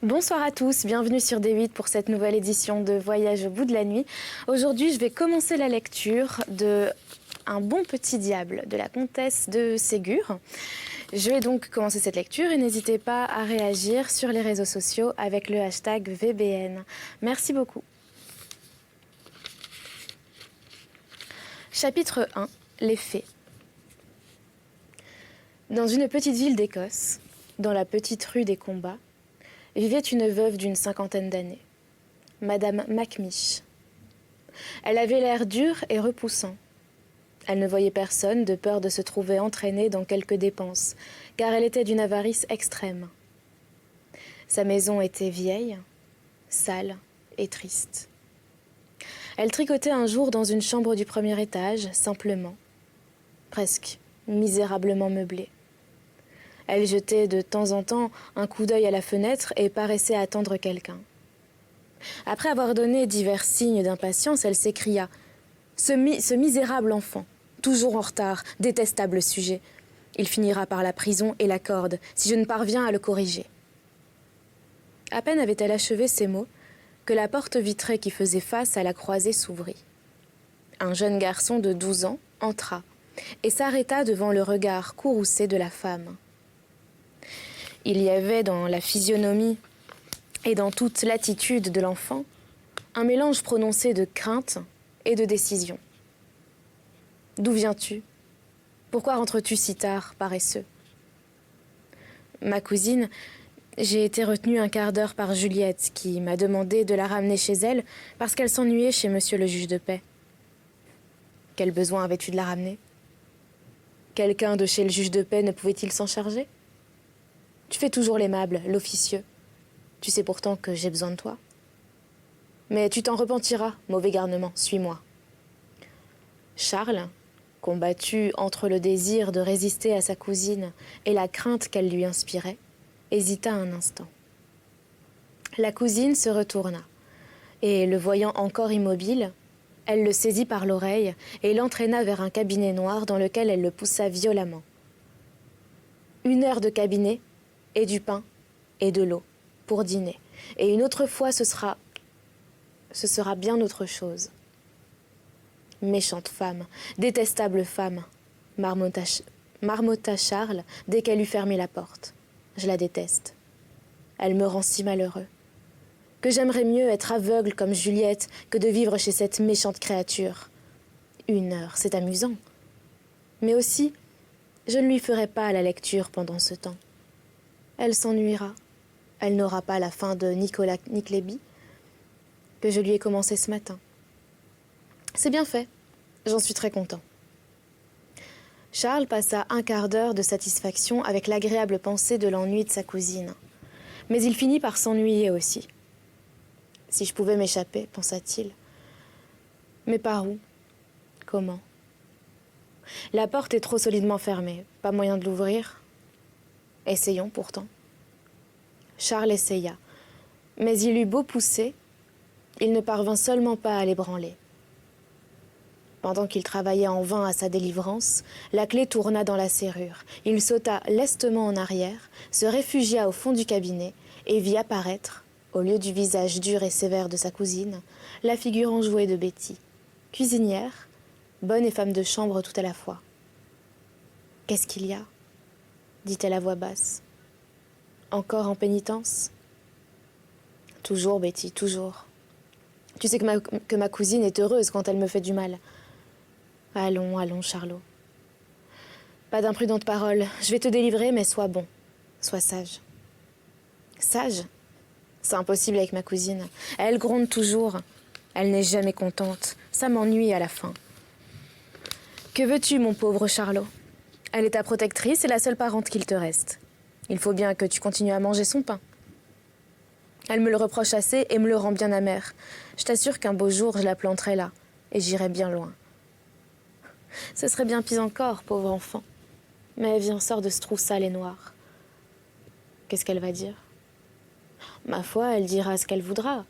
Bonsoir à tous, bienvenue sur D8 pour cette nouvelle édition de Voyage au bout de la nuit. Aujourd'hui, je vais commencer la lecture de Un bon petit diable de la comtesse de Ségur. Je vais donc commencer cette lecture et n'hésitez pas à réagir sur les réseaux sociaux avec le hashtag VBN. Merci beaucoup. Chapitre 1, les fées. Dans une petite ville d'Écosse, dans la petite rue des Combats, vivait une veuve d'une 50aine d'années, Madame Macmish. Elle avait l'air dur et repoussant. Elle ne voyait personne de peur de se trouver entraînée dans quelques dépenses, car elle était d'une avarice extrême. Sa maison était vieille, sale et triste. Elle tricotait un jour dans une chambre du premier étage, simplement, presque misérablement meublée. Elle jetait de temps en temps un coup d'œil à la fenêtre et paraissait attendre quelqu'un. Après avoir donné divers signes d'impatience, elle s'écria « Ce misérable enfant, toujours en retard, détestable sujet. Il finira par la prison et la corde, si je ne parviens à le corriger. » À peine avait-elle achevé ces mots que la porte vitrée qui faisait face à la croisée s'ouvrit. Un jeune garçon de 12 ans entra et s'arrêta devant le regard courroucé de la femme. Il y avait dans la physionomie et dans toute l'attitude de l'enfant un mélange prononcé de crainte et de décision. « D'où viens-tu ? Pourquoi rentres-tu si tard, paresseux ? » « Ma cousine, j'ai été retenue un quart d'heure par Juliette qui m'a demandé de la ramener chez elle parce qu'elle s'ennuyait chez monsieur le juge de paix. » « Quel besoin avais-tu de la ramener ? Quelqu'un de chez le juge de paix ne pouvait-il s'en charger ? Tu fais toujours l'aimable, l'officieux. Tu sais pourtant que j'ai besoin de toi. Mais tu t'en repentiras, mauvais garnement, suis-moi. » Charles, combattu entre le désir de résister à sa cousine et la crainte qu'elle lui inspirait, hésita un instant. La cousine se retourna, et le voyant encore immobile, elle le saisit par l'oreille et l'entraîna vers un cabinet noir dans lequel elle le poussa violemment. 1 heure de cabinet, et du pain, et de l'eau, pour dîner. Et une autre fois, ce sera bien autre chose. Méchante femme, détestable femme, marmotta Charles dès qu'elle eut fermé la porte. Je la déteste. Elle me rend si malheureux. Que j'aimerais mieux être aveugle comme Juliette que de vivre chez cette méchante créature. 1 heure, c'est amusant. Mais aussi, je ne lui ferai pas la lecture pendant ce temps. Elle s'ennuiera. Elle n'aura pas la fin de Nicolas Nickleby que je lui ai commencé ce matin. C'est bien fait. J'en suis très content. Charles passa un quart d'heure de satisfaction avec l'agréable pensée de l'ennui de sa cousine. Mais il finit par s'ennuyer aussi. Si je pouvais m'échapper, pensa-t-il. Mais par où ? Comment ? La porte est trop solidement fermée. Pas moyen de l'ouvrir ? Essayons pourtant. Charles essaya. Mais il eut beau pousser, il ne parvint seulement pas à l'ébranler. Pendant qu'il travaillait en vain à sa délivrance, la clé tourna dans la serrure. Il sauta lestement en arrière, se réfugia au fond du cabinet et vit apparaître, au lieu du visage dur et sévère de sa cousine, la figure enjouée de Betty, cuisinière, bonne et femme de chambre tout à la fois. « Qu'est-ce qu'il y a ?» dit-elle à voix basse. « Encore en pénitence ?»« Toujours, Betty, toujours. Tu sais que ma cousine est heureuse quand elle me fait du mal. » « Allons, allons, Charlot. Pas d'imprudentes paroles. Je vais te délivrer, mais sois bon. Sois sage. » « Sage ? C'est impossible avec ma cousine. Elle gronde toujours. Elle n'est jamais contente. Ça m'ennuie à la fin. Que veux-tu, mon pauvre Charlot ? Elle est ta protectrice et la seule parente qu'il te reste. Il faut bien que tu continues à manger son pain. Elle me le reproche assez et me le rend bien amer. Je t'assure qu'un beau jour, je la planterai là, et j'irai bien loin. Ce serait bien pis encore, pauvre enfant. Mais viens, sors de ce trou sale et noir. Qu'est-ce qu'elle va dire ? Ma foi, elle dira ce qu'elle voudra.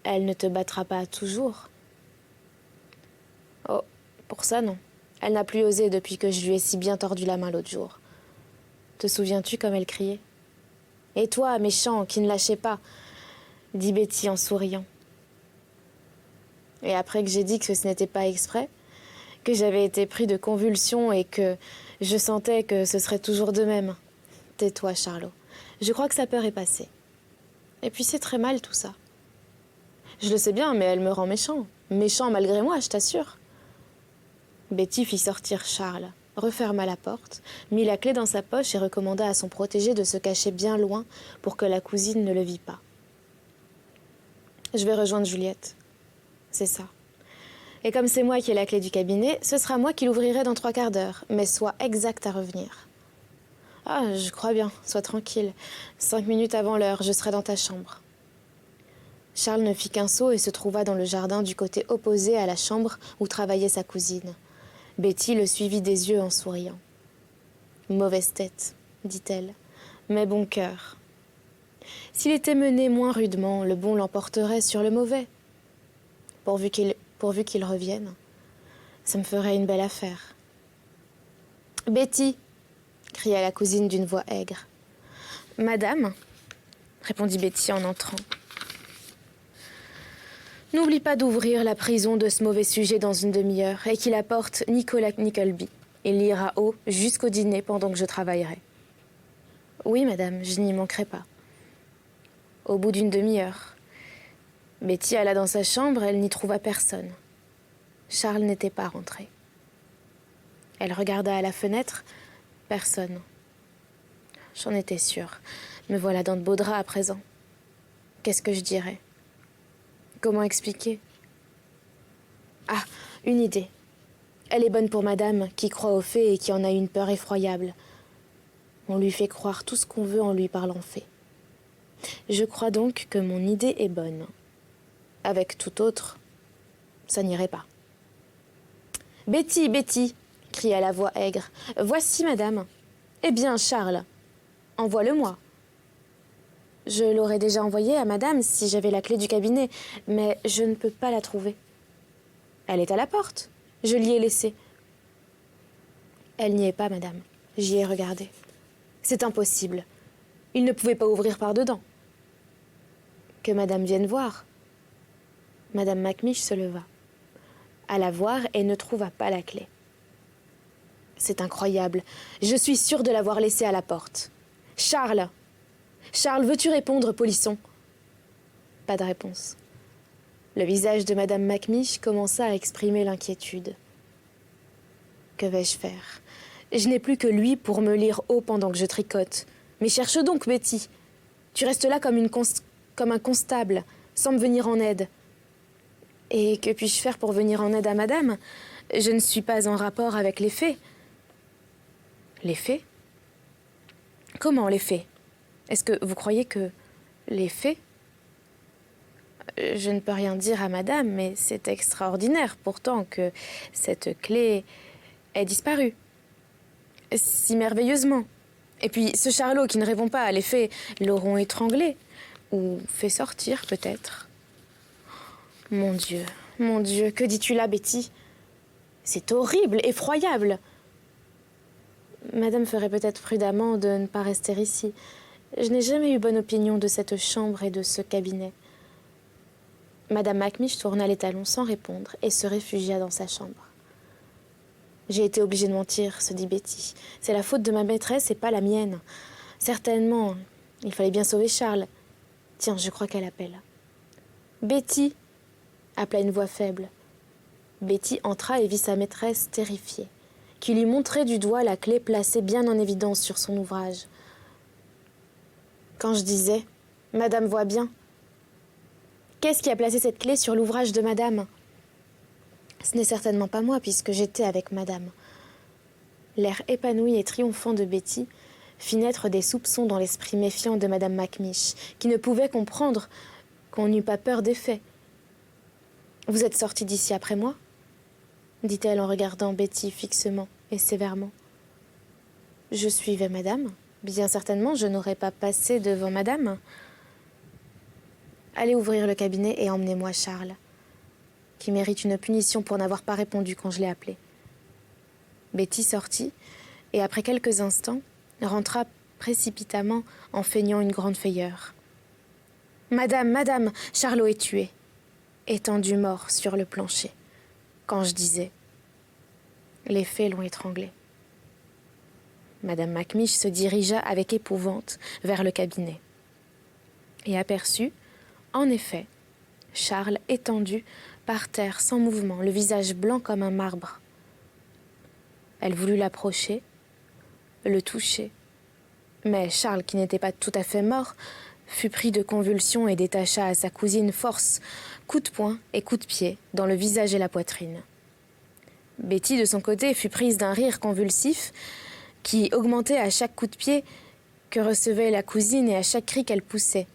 Elle ne te battra pas toujours. Oh, pour ça, non. Elle n'a plus osé depuis que je lui ai si bien tordu la main l'autre jour. Te souviens-tu comme elle criait ? Et toi, méchant, qui ne lâchais pas, dit Betty en souriant. Et après que j'ai dit que ce n'était pas exprès, que j'avais été pris de convulsions et que je sentais que ce serait toujours de même. Tais-toi, Charlot. Je crois que sa peur est passée. Et puis c'est très mal tout ça. Je le sais bien, mais elle me rend méchant. Méchant malgré moi, je t'assure. Betty fit sortir Charles, referma la porte, mit la clé dans sa poche et recommanda à son protégé de se cacher bien loin pour que la cousine ne le vît pas. Je vais rejoindre Juliette. C'est ça. Et comme c'est moi qui ai la clé du cabinet, ce sera moi qui l'ouvrirai dans 3 quarts d'heure, mais sois exact à revenir. Ah, je crois bien, sois tranquille. 5 minutes avant l'heure, je serai dans ta chambre. Charles ne fit qu'un saut et se trouva dans le jardin du côté opposé à la chambre où travaillait sa cousine. Betty le suivit des yeux en souriant. Mauvaise tête, dit-elle, mais bon cœur. S'il était mené moins rudement, le bon l'emporterait sur le mauvais. Pourvu qu'il revienne, ça me ferait une belle affaire. Betty, cria la cousine d'une voix aigre. Madame, répondit Betty en entrant. N'oublie pas d'ouvrir la prison de ce mauvais sujet dans une demi-heure et qu'il apporte Nicolas Nickleby. Il ira haut jusqu'au dîner pendant que je travaillerai. Oui, madame, je n'y manquerai pas. Au bout d'une demi-heure. Betty alla dans sa chambre, elle n'y trouva personne. Charles n'était pas rentré. Elle regarda à la fenêtre, personne. J'en étais sûre. Me voilà dans de beaux draps à présent. Qu'est-ce que je dirais ? Comment expliquer ? Ah, une idée. Elle est bonne pour madame, qui croit aux fées et qui en a une peur effroyable. On lui fait croire tout ce qu'on veut en lui parlant fée. Je crois donc que mon idée est bonne. Avec tout autre, ça n'irait pas. « Betty, Betty !» cria la voix aigre. « Voici, madame. »« Eh bien, Charles, envoie-le-moi. » Je l'aurais déjà envoyé à madame si j'avais la clé du cabinet, mais je ne peux pas la trouver. Elle est à la porte. Je l'y ai laissée. Elle n'y est pas, madame. J'y ai regardé. C'est impossible. Il ne pouvait pas ouvrir par dedans. Que madame vienne voir. Madame Macmish se leva. Alla voir et ne trouva pas la clé. C'est incroyable. Je suis sûre de l'avoir laissée à la porte. Charles! Charles, veux-tu répondre, polisson? Pas de réponse. Le visage de madame Macmish commença à exprimer l'inquiétude. Que vais-je faire? Je n'ai plus que lui pour me lire haut pendant que je tricote. Mais cherche donc, Betty. Tu restes là comme un constable, sans me venir en aide. Et que puis-je faire pour venir en aide à madame? Je ne suis pas en rapport avec les fées. Les fées? Comment les fées? Est-ce que vous croyez que les fées? Je ne peux rien dire à madame, mais c'est extraordinaire pourtant que cette clé ait disparu. Si merveilleusement. Et puis ce Charlot qui ne répond pas, les fées l'auront étranglé. Ou fait sortir peut-être. Mon Dieu, que dis-tu là, Betty? C'est horrible, effroyable. Madame ferait peut-être prudemment de ne pas rester ici. Je n'ai jamais eu bonne opinion de cette chambre et de ce cabinet. Madame Macmish tourna les talons sans répondre et se réfugia dans sa chambre. J'ai été obligée de mentir, se dit Betty. C'est la faute de ma maîtresse et pas la mienne. Certainement, il fallait bien sauver Charles. Tiens, je crois qu'elle appelle. Betty, appela une voix faible. Betty entra et vit sa maîtresse terrifiée, qui lui montrait du doigt la clé placée bien en évidence sur son ouvrage. Quand je disais « Madame voit bien », qu'est-ce qui a placé cette clé sur l'ouvrage de madame? Ce n'est certainement pas moi, puisque j'étais avec madame. L'air épanoui et triomphant de Betty fit naître des soupçons dans l'esprit méfiant de madame Macmish, qui ne pouvait comprendre qu'on n'eût pas peur des faits. « Vous êtes sortie d'ici après moi ?» dit-elle en regardant Betty fixement et sévèrement. « Je suivais madame. Bien certainement, je n'aurais pas passé devant madame. » Allez ouvrir le cabinet et emmenez-moi Charles, qui mérite une punition pour n'avoir pas répondu quand je l'ai appelé. Betty sortit et après quelques instants rentra précipitamment en feignant une grande frayeur. « Madame, madame, Charlot est tué, étendu mort sur le plancher. Quand je disais, les fées l'ont étranglé. » Madame Macmish se dirigea avec épouvante vers le cabinet et aperçut, en effet, Charles étendu par terre sans mouvement, le visage blanc comme un marbre. Elle voulut l'approcher, le toucher, mais Charles, qui n'était pas tout à fait mort, fut pris de convulsions et détacha à sa cousine force, coups de poing et coups de pied dans le visage et la poitrine. Betty, de son côté, fut prise d'un rire convulsif qui augmentait à chaque coup de pied que recevait la cousine et à chaque cri qu'elle poussait.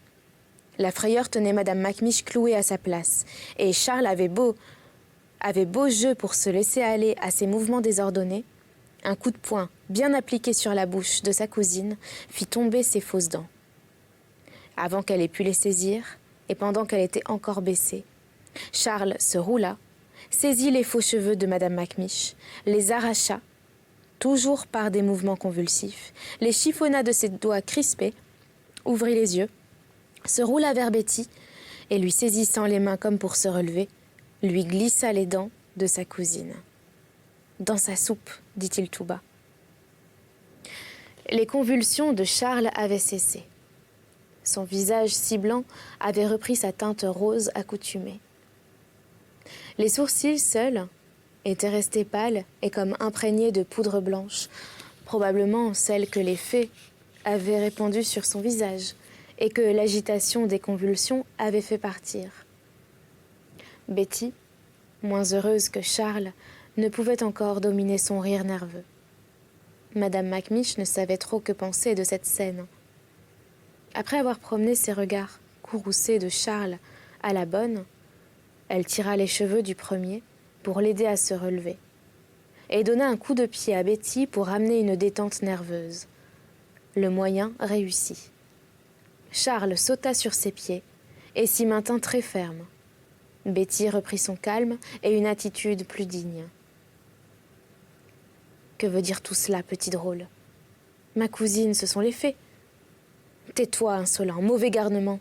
La frayeur tenait Madame Macmish clouée à sa place, et Charles avait beau jeu pour se laisser aller à ses mouvements désordonnés. Un coup de poing bien appliqué sur la bouche de sa cousine fit tomber ses fausses dents. Avant qu'elle ait pu les saisir, et pendant qu'elle était encore baissée, Charles se roula, saisit les faux cheveux de Madame Macmish, les arracha, toujours par des mouvements convulsifs, les chiffonna de ses doigts crispés, ouvrit les yeux, se roula vers Betty et lui saisissant les mains comme pour se relever, lui glissa les dents de sa cousine. « Dans sa soupe, dit-il tout bas. » Les convulsions de Charles avaient cessé. Son visage si blanc avait repris sa teinte rose accoutumée. Les sourcils seuls étaient restés pâles et comme imprégnés de poudre blanche, probablement celle que les fées avaient répandue sur son visage et que l'agitation des convulsions avait fait partir. Betty, moins heureuse que Charles, ne pouvait encore dominer son rire nerveux. Madame Macmish ne savait trop que penser de cette scène. Après avoir promené ses regards courroucés de Charles à la bonne, elle tira les cheveux du premier pour l'aider à se relever et donna un coup de pied à Betty pour amener une détente nerveuse. Le moyen réussit. Charles sauta sur ses pieds et s'y maintint très ferme. Betty reprit son calme et une attitude plus digne. « Que veut dire tout cela, petit drôle ? Ma cousine, ce sont les fées. Tais-toi, insolent, mauvais garnement.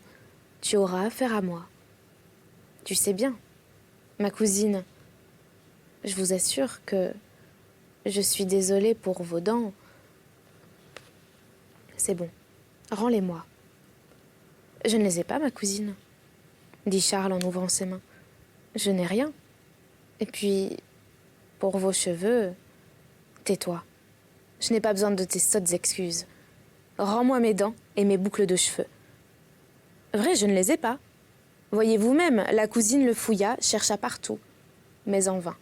Tu auras affaire à moi. Tu sais bien, ma cousine, je vous assure que je suis désolée pour vos dents. C'est bon, rends-les-moi. » « Je ne les ai pas, ma cousine, » dit Charles en ouvrant ses mains. « Je n'ai rien. Et puis, pour vos cheveux, tais-toi. Je n'ai pas besoin de tes sottes excuses. Rends-moi mes dents et mes boucles de cheveux. » Vrai, je ne les ai pas. Voyez vous-même, la cousine le fouilla, chercha partout, mais en vain.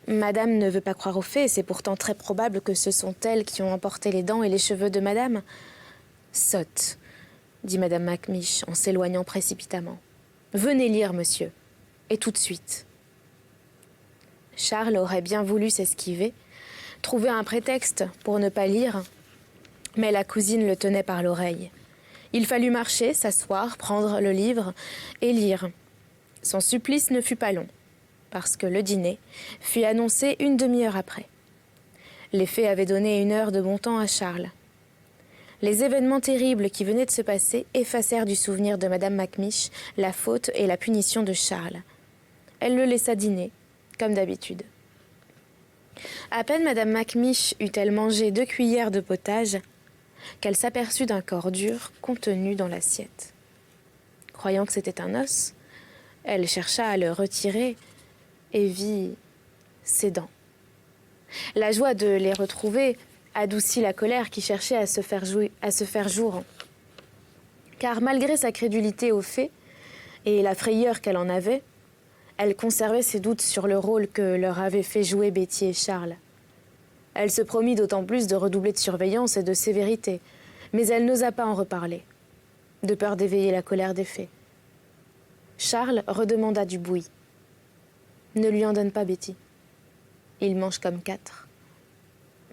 Madame ne veut pas croire aux fées, c'est pourtant très probable que ce sont elles qui ont emporté les dents et les cheveux de madame. Sotte, dit Madame Macmish en s'éloignant précipitamment. Venez lire, monsieur, et tout de suite. Charles aurait bien voulu s'esquiver, trouver un prétexte pour ne pas lire, mais la cousine le tenait par l'oreille. Il fallut marcher, s'asseoir, prendre le livre et lire. Son supplice ne fut pas long, parce que le dîner fut annoncé une demi-heure après. Les fées avaient donné 1 heure de bon temps à Charles. Les événements terribles qui venaient de se passer effacèrent du souvenir de Madame Macmish la faute et la punition de Charles. Elle le laissa dîner, comme d'habitude. À peine Madame Macmish eut-elle mangé 2 cuillères de potage qu'elle s'aperçut d'un corps dur contenu dans l'assiette. Croyant que c'était un os, elle chercha à le retirer et vit ses dents. La joie de les retrouver adoucit la colère qui cherchait à se faire jour. Car malgré sa crédulité aux fées et la frayeur qu'elle en avait, elle conservait ses doutes sur le rôle que leur avaient fait jouer Betty et Charles. Elle se promit d'autant plus de redoubler de surveillance et de sévérité, mais elle n'osa pas en reparler, de peur d'éveiller la colère des fées. Charles redemanda du bouilli. « Ne lui en donne pas, Betty. Il mange comme 4. »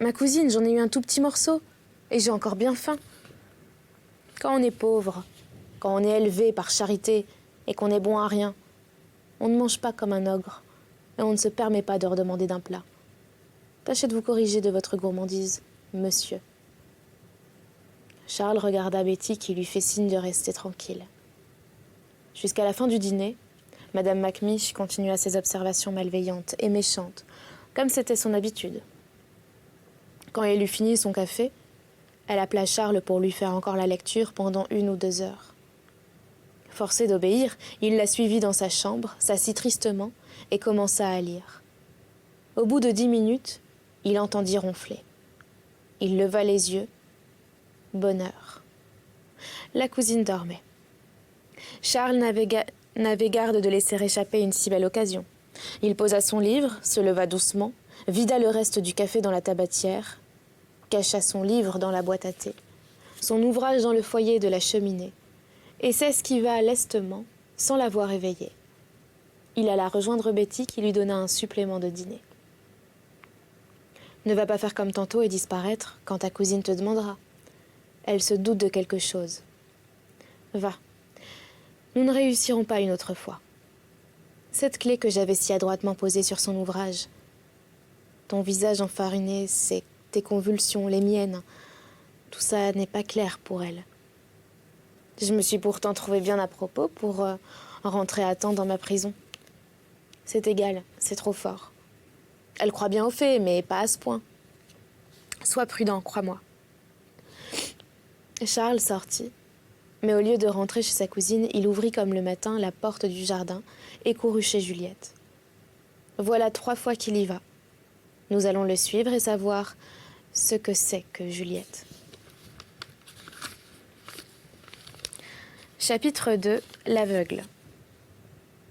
« Ma cousine, j'en ai eu un tout petit morceau, et j'ai encore bien faim. » Quand on est pauvre, quand on est élevé par charité et qu'on est bon à rien, on ne mange pas comme un ogre, et on ne se permet pas de redemander d'un plat. Tâchez de vous corriger de votre gourmandise, monsieur. Charles regarda Betty qui lui fait signe de rester tranquille. Jusqu'à la fin du dîner, Madame Macmish continua ses observations malveillantes et méchantes, comme c'était son habitude. Quand elle eut fini son café, elle appela Charles pour lui faire encore la lecture pendant 1 ou 2 heures. Forcé d'obéir, il la suivit dans sa chambre, s'assit tristement et commença à lire. Au bout de 10 minutes, il entendit ronfler. Il leva les yeux. Bonheur. La cousine dormait. Charles n'avait garde de laisser échapper une si belle occasion. Il posa son livre, se leva doucement, vida le reste du café dans la tabatière, cacha son livre dans la boîte à thé, son ouvrage dans le foyer de la cheminée, et s'esquiva lestement, sans l'avoir réveillée. Il alla rejoindre Betty qui lui donna un supplément de dîner. Ne va pas faire comme tantôt et disparaître quand ta cousine te demandera. Elle se doute de quelque chose. Va. Nous ne réussirons pas une autre fois. Cette clé que j'avais si adroitement posée sur son ouvrage, ton visage enfariné, tes convulsions, les miennes, tout ça n'est pas clair pour elle. Je me suis pourtant trouvée bien à propos pour rentrer à temps dans ma prison. C'est égal, c'est trop fort. Elle croit bien aux fées, mais pas à ce point. Sois prudent, crois-moi. Charles sortit, mais au lieu de rentrer chez sa cousine, il ouvrit comme le matin la porte du jardin et courut chez Juliette. Voilà 3 fois qu'il y va. Nous allons le suivre et savoir ce que c'est que Juliette. Chapitre 2. L'aveugle.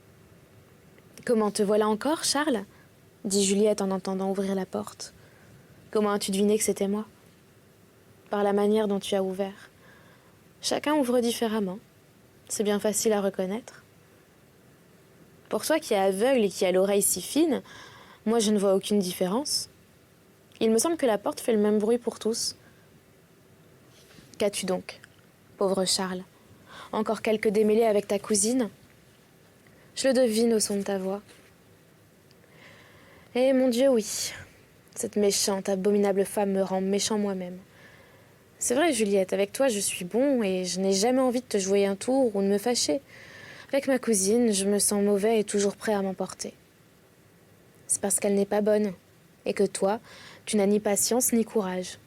« Comment te voilà encore, Charles ?» dit Juliette en entendant ouvrir la porte. « Comment as-tu deviné que c'était moi ?»« Par la manière dont tu as ouvert. Chacun ouvre différemment. C'est bien facile à reconnaître. Pour toi qui es aveugle et qui as l'oreille si fine, moi je ne vois aucune différence. Il me semble que la porte fait le même bruit pour tous. Qu'as-tu donc, pauvre Charles ? Encore quelques démêlés avec ta cousine ? Je le devine au son de ta voix. Eh mon Dieu, oui. Cette méchante, abominable femme me rend méchant moi-même. C'est vrai, Juliette, avec toi je suis bon et je n'ai jamais envie de te jouer un tour ou de me fâcher. Avec ma cousine, je me sens mauvais et toujours prêt à m'emporter. C'est parce qu'elle n'est pas bonne et que toi, tu n'as ni patience ni courage.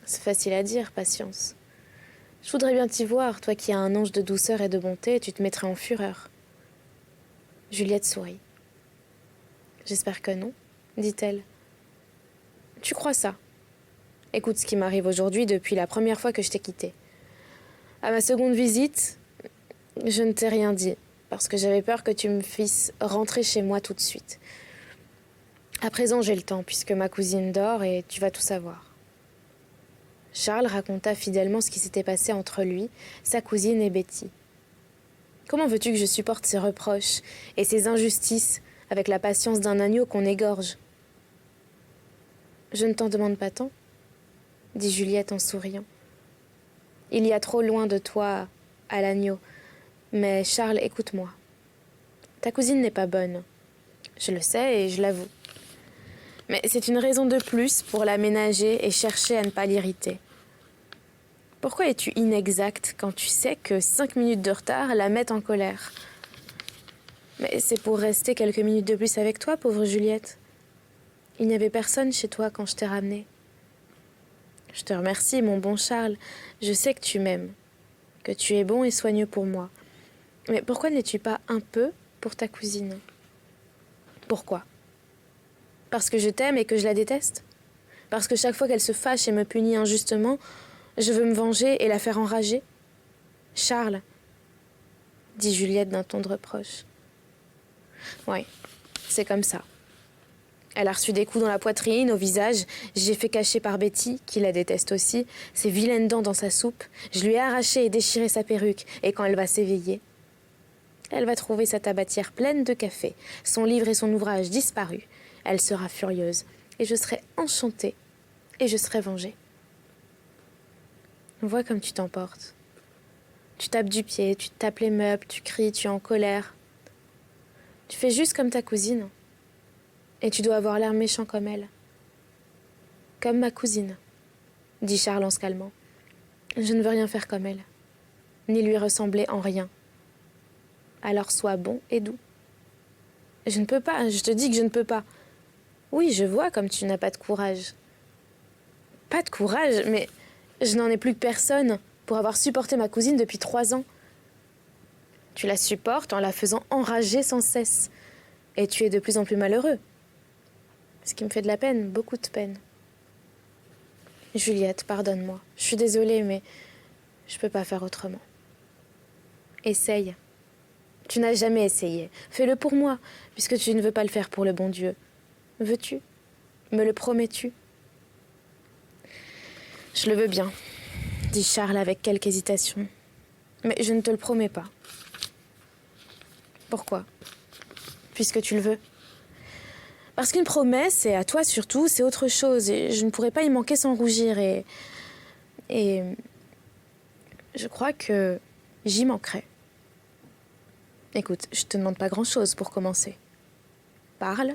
C'est facile à dire, patience. Je voudrais bien t'y voir, toi qui as un ange de douceur et de bonté, tu te mettrais en fureur. Juliette sourit. J'espère que non, dit-elle. Tu crois ça ? Écoute ce qui m'arrive aujourd'hui depuis la première fois que je t'ai quitté. À ma seconde visite, je ne t'ai rien dit, parce que j'avais peur que tu me fisses rentrer chez moi tout de suite. À présent, j'ai le temps, puisque ma cousine dort et tu vas tout savoir. Charles raconta fidèlement ce qui s'était passé entre lui, sa cousine et Betty. Comment veux-tu que je supporte ces reproches et ces injustices avec la patience d'un agneau qu'on égorge ? Je ne t'en demande pas tant, dit Juliette en souriant. Il y a trop loin de toi à l'agneau, mais Charles, écoute-moi. Ta cousine n'est pas bonne. Je le sais et je l'avoue. Mais c'est une raison de plus pour la ménager et chercher à ne pas l'irriter. Pourquoi es-tu inexact quand tu sais que 5 minutes de retard la mettent en colère ? Mais c'est pour rester quelques minutes de plus avec toi, pauvre Juliette. Il n'y avait personne chez toi quand je t'ai ramenée. Je te remercie, mon bon Charles. Je sais que tu m'aimes, que tu es bon et soigneux pour moi. Mais pourquoi n'es-tu pas un peu pour ta cousine ? Pourquoi ? Parce que je t'aime et que je la déteste ? Parce que chaque fois qu'elle se fâche et me punit injustement, je veux me venger et la faire enrager ? Charles, dit Juliette d'un ton de reproche. Oui, c'est comme ça. Elle a reçu des coups dans la poitrine, au visage. J'ai fait cacher par Betty, qui la déteste aussi, ses vilaines dents dans sa soupe. Je lui ai arraché et déchiré sa perruque. Et quand elle va s'éveiller, elle va trouver sa tabatière pleine de café, son livre et son ouvrage disparus. Elle sera furieuse. Et je serai enchantée. Et je serai vengée. Vois comme tu t'emportes. Tu tapes du pied, tu tapes les meubles, tu cries, tu es en colère. Tu fais juste comme ta cousine. Et tu dois avoir l'air méchant comme elle. Comme ma cousine, dit Charles en se calmant. Je ne veux rien faire comme elle, ni lui ressembler en rien. Alors sois bon et doux. Je ne peux pas, je te dis que je ne peux pas. Oui, je vois comme tu n'as pas de courage. Pas de courage, mais je n'en ai plus que personne pour avoir supporté ma cousine depuis 3 ans. Tu la supportes en la faisant enrager sans cesse. Et tu es de plus en plus malheureux. Ce qui me fait de la peine, beaucoup de peine. Juliette, pardonne-moi. Je suis désolée, mais je peux pas faire autrement. Essaye. Tu n'as jamais essayé. Fais-le pour moi, puisque tu ne veux pas le faire pour le bon Dieu. Veux-tu? Me le promets-tu? Je le veux bien, dit Charles avec quelque hésitation. Mais je ne te le promets pas. Pourquoi? Puisque tu le veux. Parce qu'une promesse, et à toi surtout, c'est autre chose. Et je ne pourrais pas y manquer sans rougir. Et je crois que j'y manquerai. Écoute, je te demande pas grand-chose pour commencer. Parle,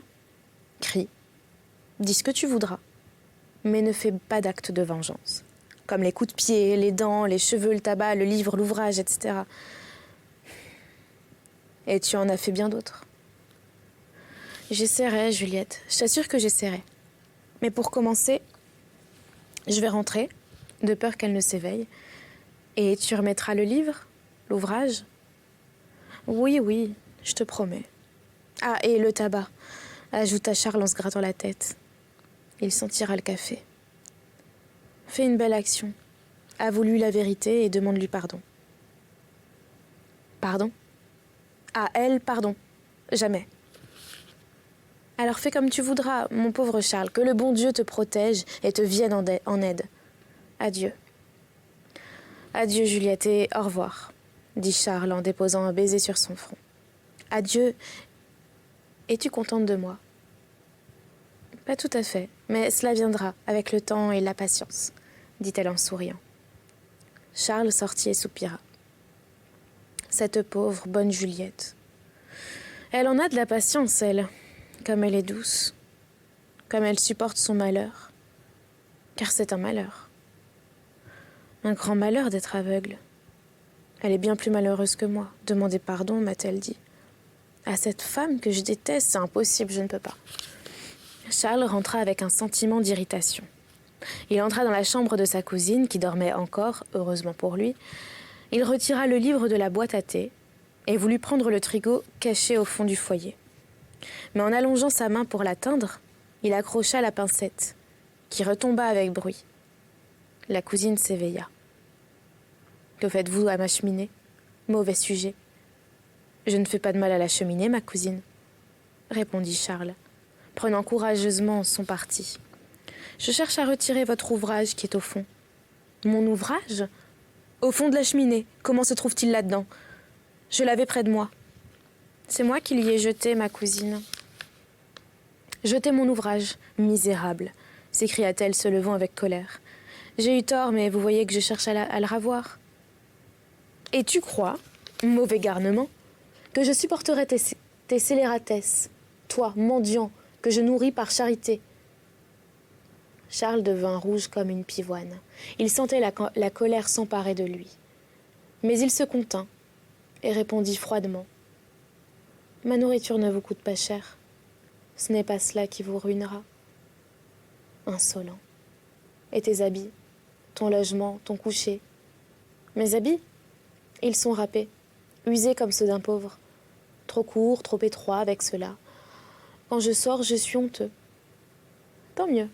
crie, dis ce que tu voudras. Mais ne fais pas d'actes de vengeance. Comme les coups de pied, les dents, les cheveux, le tabac, le livre, l'ouvrage, etc. Et tu en as fait bien d'autres. J'essaierai, Juliette. Je t'assure que j'essaierai. Mais pour commencer, je vais rentrer, de peur qu'elle ne s'éveille. Et tu remettras le livre, l'ouvrage? Oui, oui, je te promets. Ah, et le tabac, ajouta Charles en se grattant la tête. Il sentira le café. Fais une belle action. Avoue-lui la vérité et demande-lui pardon. Pardon? À elle, pardon. Jamais. Alors fais comme tu voudras, mon pauvre Charles, que le bon Dieu te protège et te vienne en aide. Adieu. Adieu, Juliette, et au revoir, dit Charles en déposant un baiser sur son front. Adieu. Es-tu contente de moi? Pas tout à fait, mais cela viendra avec le temps et la patience, dit-elle en souriant. Charles sortit et soupira. Cette pauvre, bonne Juliette. Elle en a de la patience, elle, comme elle est douce, comme elle supporte son malheur, car c'est un malheur. Un grand malheur d'être aveugle. Elle est bien plus malheureuse que moi. Demandez pardon, m'a-t-elle dit. À cette femme que je déteste, c'est impossible, je ne peux pas. Charles rentra avec un sentiment d'irritation. Il entra dans la chambre de sa cousine, qui dormait encore, heureusement pour lui. Il retira le livre de la boîte à thé et voulut prendre le trigot caché au fond du foyer. Mais en allongeant sa main pour l'atteindre, il accrocha la pincette, qui retomba avec bruit. La cousine s'éveilla. « Que faites-vous à ma cheminée? Mauvais sujet. »« Je ne fais pas de mal à la cheminée, ma cousine, » répondit Charles, prenant courageusement son parti. « Je cherche à retirer votre ouvrage qui est au fond. »« Mon ouvrage? Au fond de la cheminée. Comment se trouve-t-il là-dedans? Je l'avais près de moi. »« C'est moi qui l'y ai jeté, ma cousine. »« Jetez mon ouvrage, misérable, » s'écria-t-elle, se levant avec colère. « J'ai eu tort, mais vous voyez que je cherche à le ravoir. »« Et tu crois, mauvais garnement, que je supporterais tes scélératesses, toi, mendiant, que je nourris par charité. » Charles devint rouge comme une pivoine. Il sentait la colère s'emparer de lui. Mais il se contint et répondit froidement. « Ma nourriture ne vous coûte pas cher. Ce n'est pas cela qui vous ruinera. » Insolent. Et tes habits, ton logement, ton coucher? Mes habits? Ils sont râpés, usés comme ceux d'un pauvre. Trop courts, trop étroits avec cela. Quand je sors, je suis honteux. Tant mieux,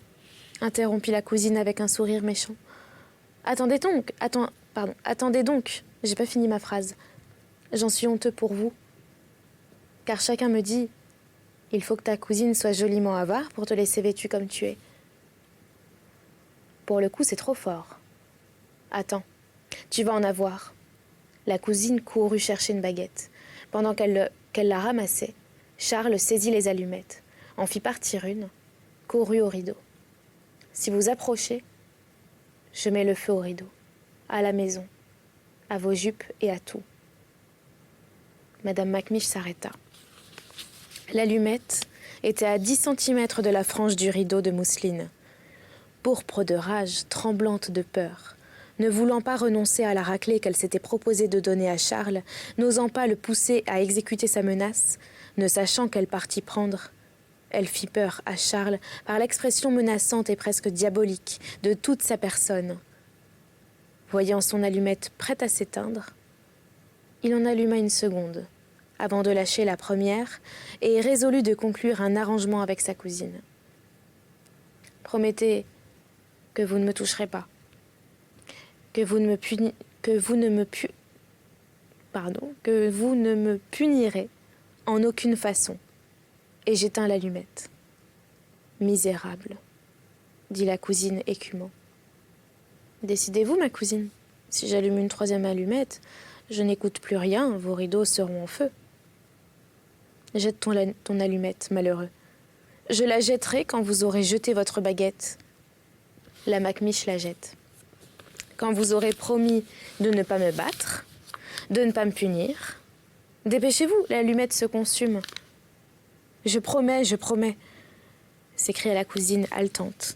interrompit la cousine avec un sourire méchant. Attendez donc, j'ai pas fini ma phrase. J'en suis honteux pour vous. Car chacun me dit, il faut que ta cousine soit joliment avare pour te laisser vêtue comme tu es. Pour le coup, c'est trop fort. Attends, tu vas en avoir. La cousine courut chercher une baguette. Pendant qu'elle la ramassait, Charles saisit les allumettes, en fit partir une, courut au rideau. Si vous approchez, je mets le feu au rideau, à la maison, à vos jupes et à tout. Madame Macmiche s'arrêta. L'allumette était à 10 centimètres de la frange du rideau de mousseline. Pourpre de rage, tremblante de peur, Ne voulant pas renoncer à la raclée qu'elle s'était proposé de donner à Charles, n'osant pas le pousser à exécuter sa menace, ne sachant quel parti prendre, elle fit peur à Charles par l'expression menaçante et presque diabolique de toute sa personne. Voyant son allumette prête à s'éteindre, il en alluma une seconde, avant de lâcher la première, et résolut de conclure un arrangement avec sa cousine. « Promettez que vous ne me toucherez pas, que vous ne me punirez en aucune façon. » Et j'éteins l'allumette. « Misérable, » dit la cousine écumant. « Décidez-vous, ma cousine. Si j'allume une troisième allumette, je n'écoute plus rien, vos rideaux seront en feu. » « Jette ton allumette, malheureux. Je la jetterai quand vous aurez jeté votre baguette. » La Macmiche la jette. « Quand vous aurez promis de ne pas me battre, de ne pas me punir. Dépêchez-vous, l'allumette se consume. »« Je promets, s'écria la cousine haletante.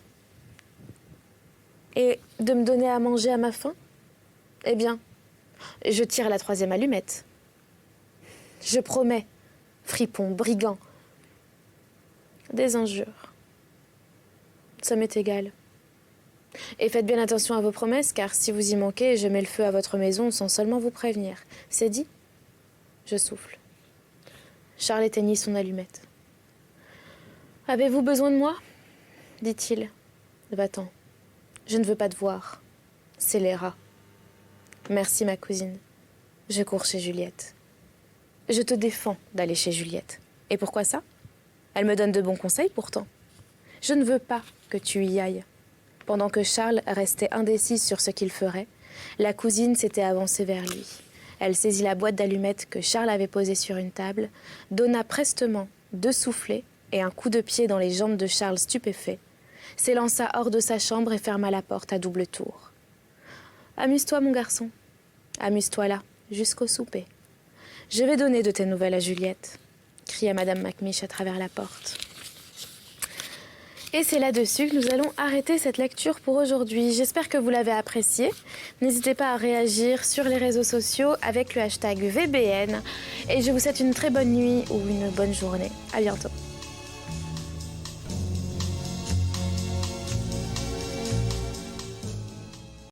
« Et de me donner à manger à ma faim? Eh bien, je tire la troisième allumette. Je promets, fripon, brigand. Des injures. Ça m'est égal. Et faites bien attention à vos promesses, car si vous y manquez, je mets le feu à votre maison sans seulement vous prévenir. C'est dit? Je souffle. Charles éteignit son allumette. « Avez-vous besoin de moi ?» dit-il. « Va-t'en. Je ne veux pas te voir. Scélérat. Merci, ma cousine. Je cours chez Juliette. Je te défends d'aller chez Juliette. Et pourquoi ça? Elle me donne de bons conseils pourtant. Je ne veux pas que tu y ailles. » Pendant que Charles restait indécis sur ce qu'il ferait, la cousine s'était avancée vers lui. Elle saisit la boîte d'allumettes que Charles avait posée sur une table, donna prestement 2 soufflets et un coup de pied dans les jambes de Charles stupéfait, s'élança hors de sa chambre et ferma la porte à double tour. « Amuse-toi, mon garçon. Amuse-toi là, jusqu'au souper. Je vais donner de tes nouvelles à Juliette, » cria Madame Macmiche à travers la porte. Et c'est là-dessus que nous allons arrêter cette lecture pour aujourd'hui. J'espère que vous l'avez appréciée. N'hésitez pas à réagir sur les réseaux sociaux avec le hashtag VBN. Et je vous souhaite une très bonne nuit ou une bonne journée. À bientôt.